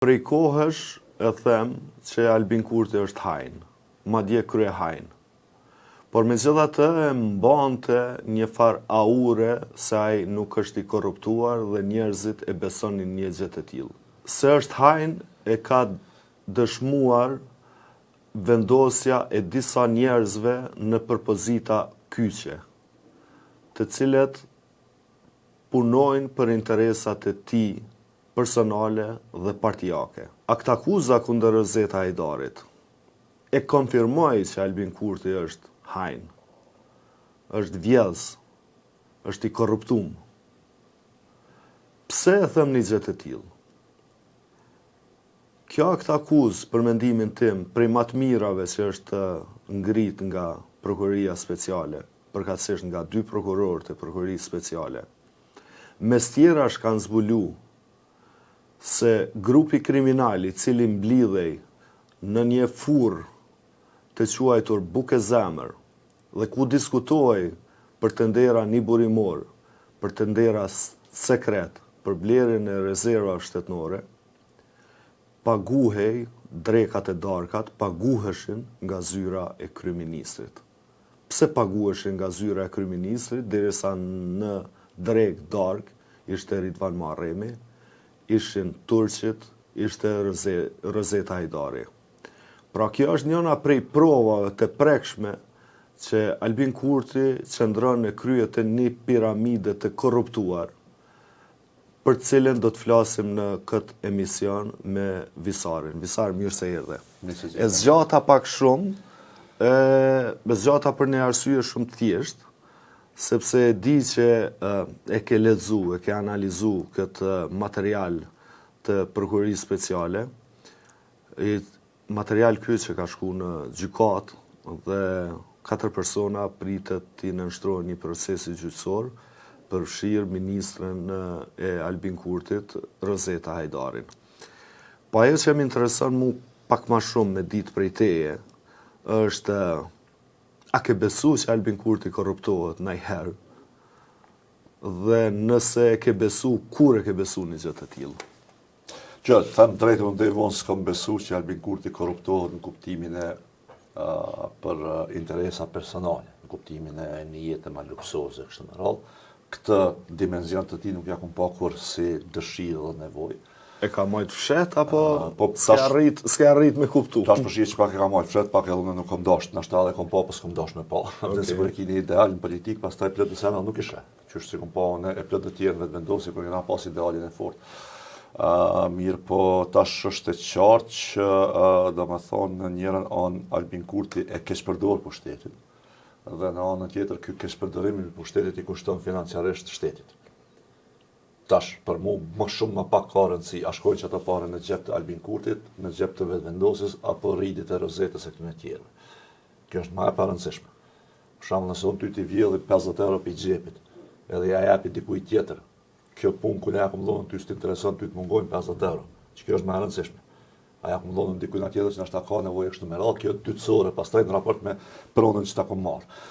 Prej kohësh e them që Albin Kurti është hajn, madje krye hajn. Por megjithatë e mbante një farë aure se ai nuk është i korruptuar dhe njerëzit e besonin një gjë të tillë. Se është hajn e ka dëshmuar vendosja e disa njerëzve në pozita kyçe, të cilët punojnë për interesat e tij personale dhe partijake. Aktakuza kundër Rozeta Hajdarit e konfirmoi që Albin Kurti është hajn, është vjedhës, është i korruptum. Pse e them një gjë të tillë? Kjo aktakuzë, për mendimin tim, prej më të mirave që është ngrit nga Prokuroria Speciale, përkatësisht nga 2 prokurorë të Prokurorisë Speciale, mes tjerash kanë zbulu se grupi kriminal i cili mblidhej në një furrë të quajtur Bukë e Zemër dhe ku diskutohej për tendera një burimor, për tendera sekret, për blerjen e rezervave shtetënore, paguhej drekat e darkat, paguheshin nga zyra e kryeministrit. Pse paguheshin nga zyra e kryeministrit, derisa në drek dark ishte Ridvan Muharremi, ishin turqit, ishte Rozeta Hajdari. Pra kjo është njëna prej provave të prekshme që Albin Kurti qëndron në krye të një piramide të korruptuar, për cilën do të flasim në këtë emision me Visarin. Visar, mirë se erdhe. E zgjata pak shumë, e zgjata për një arsye shumë të thjeshtë, sepse e di që e ke lexu, e ke analizu këtë material të Prokurorisë Speciale, material ky që ka shku në gjykat dhe 4 persona pritet t'i nënshtrohen një procesi gjyqësor për fshirë ministren e Albin Kurtit, Rozeta Hajdarin. Po ajo që më intereson mu pak ma shumë me ditë prej teje, është a ke besu që Albin Kurti korruptohet ndonjëherë? Dhe nëse e ke besu, kur e ke besu një gjë të tillë? Që, them drejtë më ndër vonë s'kam besu që Albin Kurti korruptohet në kuptimin e për interesa personale, në kuptimin e një jetë ma luksoze, kështë më radhë. Këtë dimenzion të tij nuk ja kam pa kur si dëshirë dhe nevojë. E ka majtë fshet, apo s'ke arrit me kuptu? Tash përshirë që pak e ka majtë fshet, pak e unë nuk kam dasht, në ashtë edhe kam pa, s'kam dasht me pa. Dhe si kur e kini ideal në politik, pas taj plët dhe sena nuk ishe. Qështë si kam pa unë e plët dhe tjerë vetë vendosi, kur kena pas idealin e fort. Mirë po tash është e qartë që, do me thonë, në njërën anë Albin Kurti e keshpërdor për shtetit. Dhe në anën tjetër, ky keshpërdorimi për shtetit i kushton financiarisht shtetit. Tash, për mu, më shumë më pak ka rëndësi, a shkojnë që ata pare në xhep të Albin Kurtit, në xhep të vetëvendosis, apo rridit e Rozetës e këtyre tjerë. Kjo është më e parëndësishme. Për shembull, nëse unë ty t'i vjedhi 50 euro për xhepit, edhe ja japi dikujt tjetër, kjo punë ku ne ja kum dhënë ty s'të intereson, ty të mungojnë 50 euro, që kjo është më e rëndësishme. A ja kum dhënë dikujt tjetër që na ka nevojë kështu me radhë, kjo dytësore, pastaj në raport me pronën që ta kom marrë.